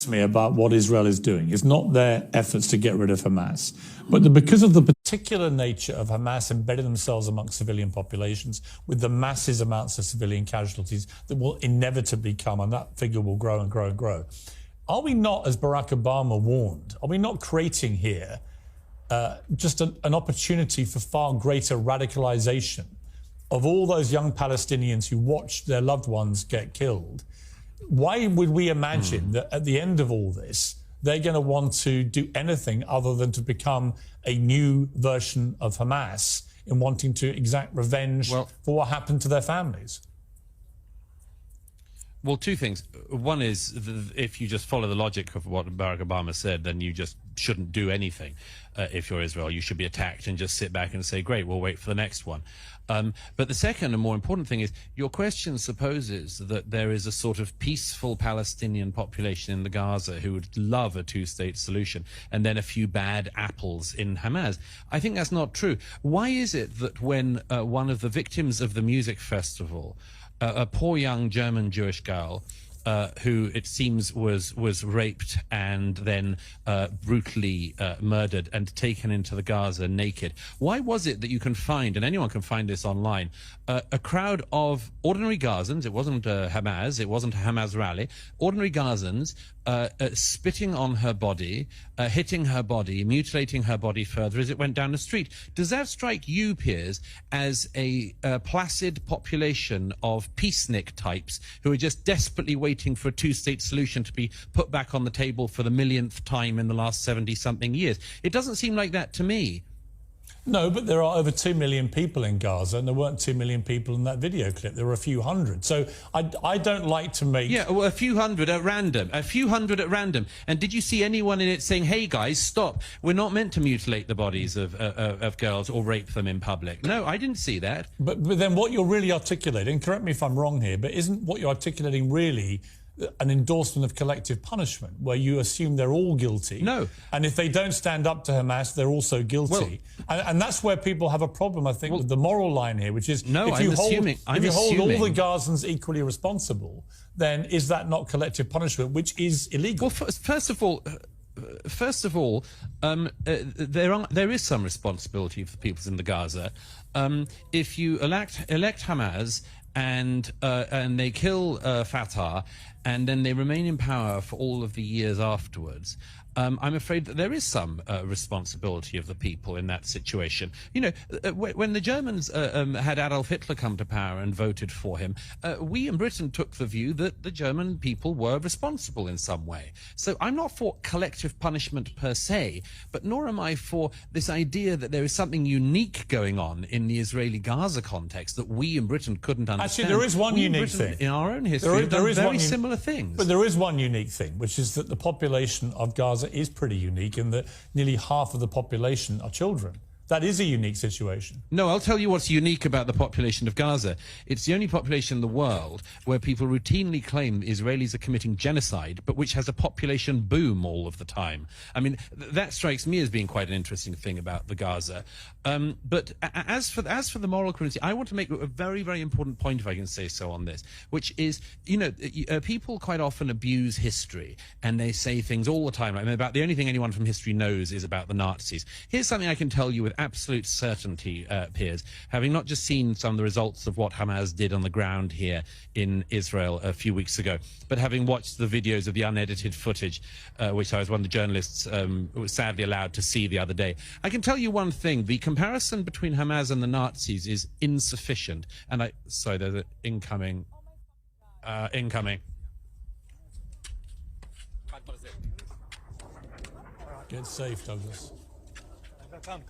me about what Israel is doing. It's not their efforts to get rid of Hamas, but because of the particular nature of Hamas embedding themselves amongst civilian populations with the massive amounts of civilian casualties that will inevitably come, and that figure will grow and grow and grow. Are we not, as Barack Obama warned, are we not creating here just an opportunity for far greater radicalization of all those young Palestinians who watched their loved ones get killed? Why would we imagine that at the end of all this, they're going to want to do anything other than to become a new version of Hamas in wanting to exact revenge for what happened to their families? Well, two things. One is, if you just follow the logic of what Barack Obama said, then you just shouldn't do anything. If you're Israel, you should be attacked and just sit back and say, great, we'll wait for the next one. But the second and more important thing is, your question supposes that there is a sort of peaceful Palestinian population in the Gaza who would love a two-state solution, and then a few bad apples in Hamas. I think that's not true. Why is it that when one of the victims of the music festival, a poor young German Jewish girl, who it seems was raped and then brutally murdered and taken into the Gaza naked. Why was it that you can find, and anyone can find this online, a crowd of ordinary Gazans? It wasn't Hamas, it wasn't a Hamas rally. Ordinary Gazans spitting on her body, hitting her body, mutilating her body further as it went down the street. Does that strike you, Piers, as a placid population of peacenik types who are just desperately waiting for a two-state solution to be put back on the table for the millionth time in the last 70-something years? It doesn't seem like that to me. No, but there are over 2 million people in Gaza, and there weren't 2 million people in that video clip. There were a few hundred. So I don't like to make... Yeah, well, a few hundred at random. A few hundred at random. And did you see anyone in it saying, hey, guys, stop. We're not meant to mutilate the bodies of girls or rape them in public? No, I didn't see that. But then what you're really articulating, correct me if I'm wrong here, but isn't what you're articulating really an endorsement of collective punishment, where you assume they're all guilty? No. And if they don't stand up to Hamas, they're also guilty. Well, and that's where people have a problem, I think, with the moral line here, which is if you hold all the Gazans equally responsible, then is that not collective punishment, which is illegal? Well, first of all, there is some responsibility for the peoples in the Gaza. If you elect Hamas and they kill Fatah, and then they remain in power for all of the years afterwards, I'm afraid that there is some responsibility of the people in that situation. You know, when the Germans had Adolf Hitler come to power and voted for him, we in Britain took the view that the German people were responsible in some way. So I'm not for collective punishment per se, but nor am I for this idea that there is something unique going on in the Israeli-Gaza context that we in Britain couldn't understand. Actually, there is one unique thing. In our own history, there is very similar things. But there is one unique thing, which is that the population of Gaza is pretty unique in that nearly half of the population are children. That is a unique situation. No, I'll tell you what's unique about the population of Gaza. It's the only population in the world where people routinely claim Israelis are committing genocide, but which has a population boom all of the time. I mean, that strikes me as being quite an interesting thing about the Gaza. But as for the moral community, I want to make a very, very important point, if I can say so, on this, which is, you know, people quite often abuse history, and they say things all the time. I mean, about the only thing anyone from history knows is about the Nazis. Here's something I can tell you with absolute certainty, Piers, having not just seen some of the results of what Hamas did on the ground here in Israel a few weeks ago, but having watched the videos of the unedited footage, which I was one of the journalists who was sadly allowed to see the other day. I can tell you one thing: the comparison between Hamas and the Nazis is insufficient. And sorry, there's an incoming. Get safe, Douglas. Come.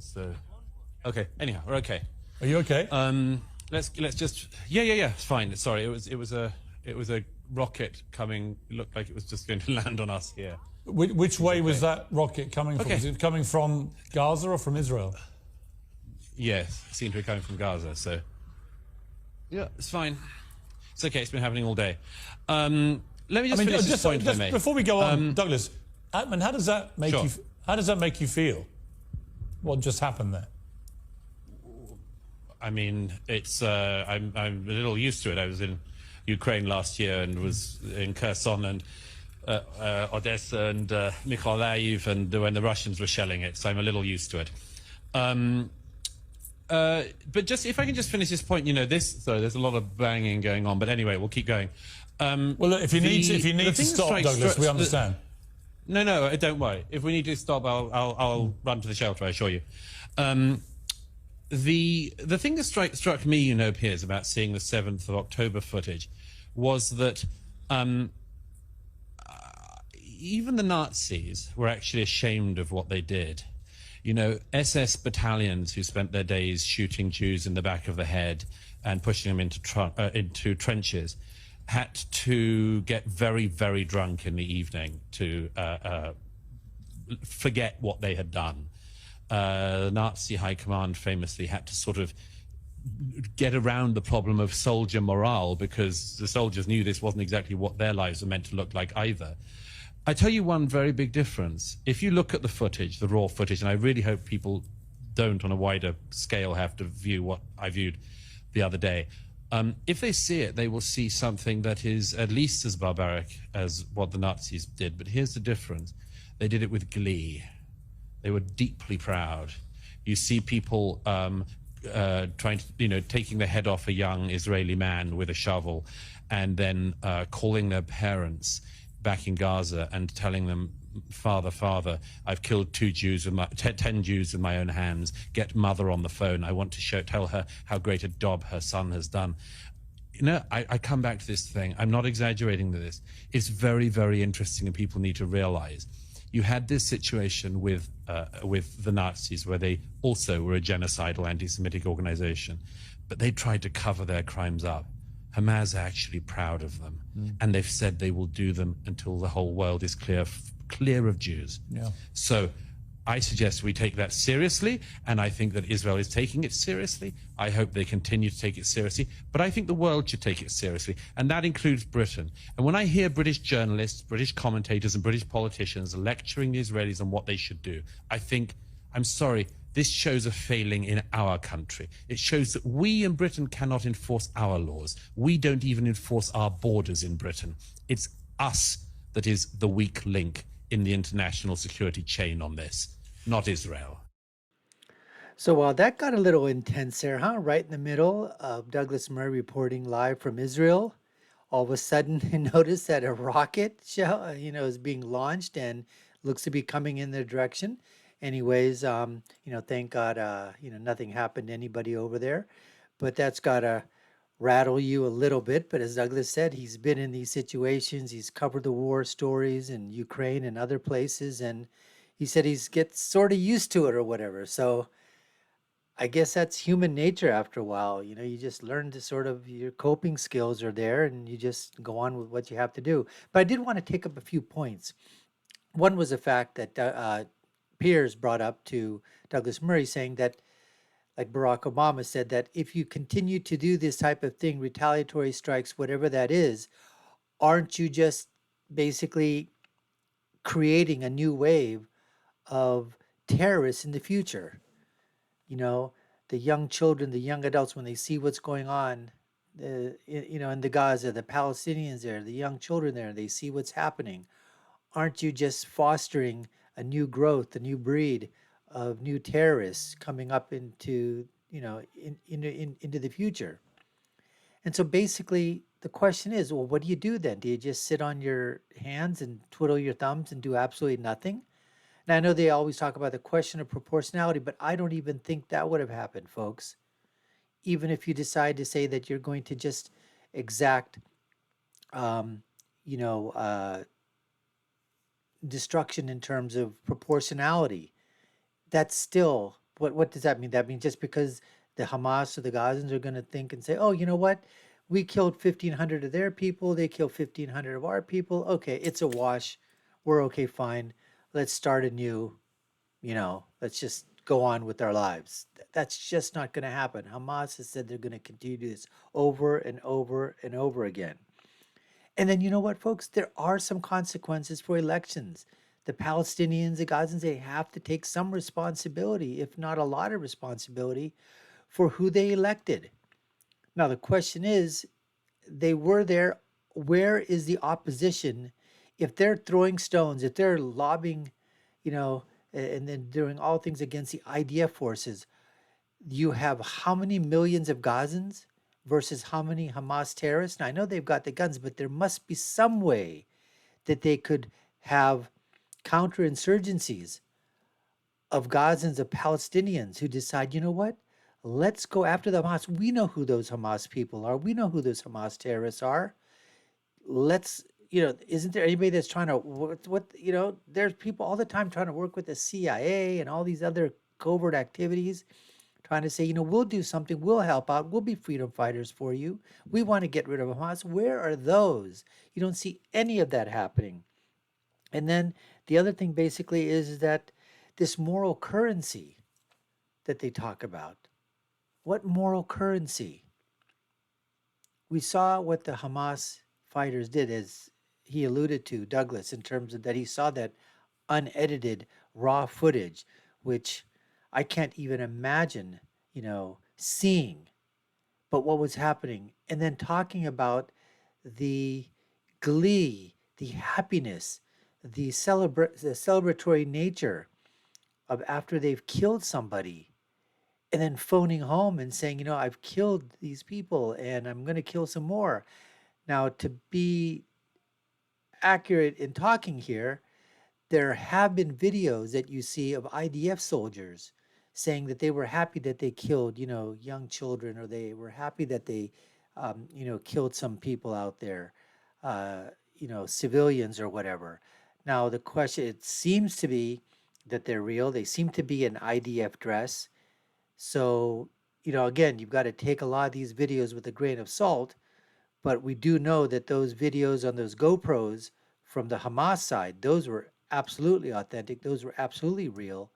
So, okay. Anyhow, we're okay. Are you okay? Let's just. Yeah. It's fine. Sorry, it was a rocket coming. It looked like it was just going to land on us here. Which way was that rocket coming from? Was it coming from Gaza or from Israel? Yes, it seemed to be coming from Gaza. So, yeah, it's fine. It's okay. It's been happening all day. Let me just finish this point, if I may. Before we go on, Douglas, Atman, how does that make you? How does that make you feel? What just happened there? I mean, it's I'm a little used to it. I was in Ukraine last year and was in Kherson and Odessa and Mykolaiv, and when the Russians were shelling it, so I'm a little used to it. But just if I can just finish this point, sorry, there's a lot of banging going on, but anyway, we'll keep going. Well, look, if you need to stop, Douglas, we understand. No, don't worry. If we need to stop, I'll run to the shelter, I assure you. The thing that struck me, Piers, about seeing the 7th of October footage was that even the Nazis were actually ashamed of what they did. SS battalions who spent their days shooting Jews in the back of the head and pushing them into trenches had to get very, very drunk in the evening to forget what they had done. The Nazi high command famously had to sort of get around the problem of soldier morale because the soldiers knew this wasn't exactly what their lives were meant to look like either. I tell you one very big difference. If you look at the footage, the raw footage, and I really hope people don't on a wider scale have to view what I viewed the other day, if they see it, they will see something that is at least as barbaric as what the Nazis did. But here's the difference. They did it with glee. They were deeply proud. You see people trying to, taking the head off a young Israeli man with a shovel and then calling their parents back in Gaza and telling them, Father, I've killed 10 Jews with my own hands. Get mother on the phone. I want to tell her how great a job her son has done. I come back to this thing. I'm not exaggerating this. It's very, very interesting, and people need to realize you had this situation with the Nazis, where they also were a genocidal anti-Semitic organization, but they tried to cover their crimes up. Hamas are actually proud of them, and they've said they will do them until the whole world is clear of Jews. Yeah. So I suggest we take that seriously, and I think that Israel is taking it seriously. I hope they continue to take it seriously, but I think the world should take it seriously, and that includes Britain. And when I hear British journalists, British commentators, and British politicians lecturing the Israelis on what they should do, I think, I'm sorry, this shows a failing in our country. It shows that we in Britain cannot enforce our laws. We don't even enforce our borders in Britain. It's us that is the weak link in the international security chain on this, not Israel. So that got a little intense there, huh? Right in the middle of Douglas Murray reporting live from Israel. All of a sudden, you notice that a rocket shell, is being launched and looks to be coming in their direction. Anyways, thank God, nothing happened to anybody over there. But that's got to rattle you a little bit. But as Douglas said, he's been in these situations. He's covered the war stories in Ukraine and other places. And he said he gets sort of used to it or whatever. So I guess that's human nature after a while. You just learn to sort of, your coping skills are there and you just go on with what you have to do. But I did want to take up a few points. One was the fact that PIERS brought up to Douglas Murray, saying that, like Barack Obama said, that if you continue to do this type of thing, retaliatory strikes, whatever that is, aren't you just basically creating a new wave of terrorists in the future? The young children, the young adults, when they see what's going on, in the Gaza, the Palestinians there, the young children there, they see what's happening. Aren't you just fostering a new growth, a new breed of new terrorists coming up into, into the future? And so basically the question is, well, what do you do then? Do you just sit on your hands and twiddle your thumbs and do absolutely nothing? And I know they always talk about the question of proportionality, but I don't even think that would have happened, folks. Even if you decide to say that you're going to just exact, destruction in terms of proportionality, that's still, what does that mean? That means just because the Hamas or the Gazans are going to think and say, oh, you know what? We killed 1,500 of their people. They killed 1,500 of our people. Okay, it's a wash. We're okay, fine. Let's start anew. Let's just go on with our lives. That's just not going to happen. Hamas has said they're going to continue to do this over and over and over again. And then you know what, folks? There are some consequences for elections. The Palestinians, the Gazans, they have to take some responsibility, if not a lot of responsibility, for who they elected. Now, the question is, they were there. Where is the opposition? If they're throwing stones, if they're lobbing, and then doing all things against the IDF forces, you have how many millions of Gazans versus how many Hamas terrorists? Now, I know they've got the guns, but there must be some way that they could have counterinsurgencies of Gazans, of Palestinians who decide, you know what? Let's go after the Hamas. We know who those Hamas people are. We know who those Hamas terrorists are. Let's, isn't there anybody that's trying to, there's people all the time trying to work with the CIA and all these other covert activities, trying to say, we'll do something, we'll help out, we'll be freedom fighters for you. We want to get rid of Hamas. Where are those? You don't see any of that happening. And then the other thing basically is that this moral currency that they talk about. What moral currency? We saw what the Hamas fighters did, as he alluded to, Douglas, in terms of that he saw that unedited raw footage, which I can't even imagine, seeing. But what was happening, and then talking about the glee, the happiness, the celebratory nature of after they've killed somebody, and then phoning home and saying, I've killed these people and I'm going to kill some more. Now, to be accurate in talking here, there have been videos that you see of IDF soldiers saying that they were happy that they killed, young children, or they were happy that they, killed some people out there, civilians or whatever. Now, the question, it seems to be that they're real. They seem to be in IDF dress. So, again, you've got to take a lot of these videos with a grain of salt, but we do know that those videos on those GoPros from the Hamas side, those were absolutely authentic. Those were absolutely real.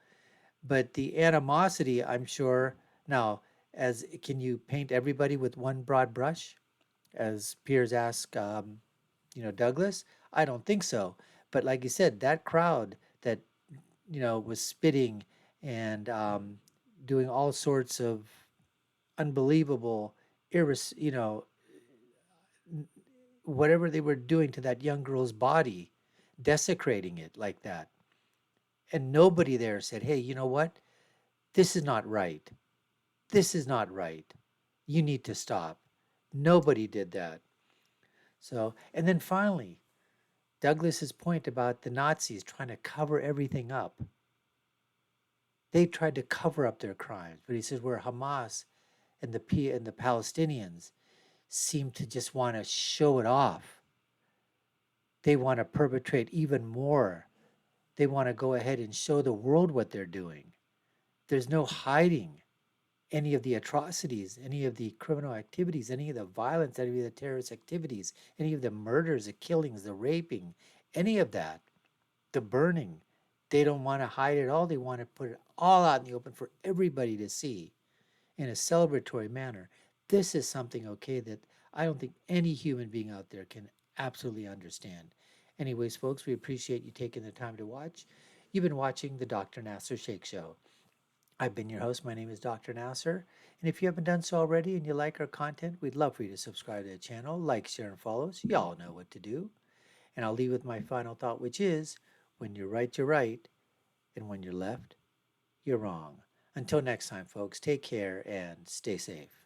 But the animosity, I'm sure, now, can you paint everybody with one broad brush? As PIERS asked, Douglas? I don't think so. But like you said, that crowd that, was spitting and doing all sorts of unbelievable, whatever they were doing to that young girl's body, desecrating it like that. And nobody there said, hey, you know what? This is not right. This is not right. You need to stop. Nobody did that. So, and then finally, Douglas's point about the Nazis trying to cover everything up. They tried to cover up their crimes, but he says where Hamas and the Palestinians seem to just want to show it off. They want to perpetrate even more. They want to go ahead and show the world what they're doing. There's no hiding any of the atrocities, any of the criminal activities, any of the violence, any of the terrorist activities, any of the murders, the killings, the raping, any of that, the burning. They don't want to hide it all. They want to put it all out in the open for everybody to see in a celebratory manner. This is something, okay, that I don't think any human being out there can absolutely understand. Anyways, folks, we appreciate you taking the time to watch. You've been watching the Dr. Nasir Shaikh Show. I've been your host. My name is Dr. Nasir. And if you haven't done so already and you like our content, we'd love for you to subscribe to the channel, like, share, and follow us. Y'all know what to do. And I'll leave with my final thought, which is, when you're right, you're right. And when you're left, you're wrong. Until next time, folks, take care and stay safe.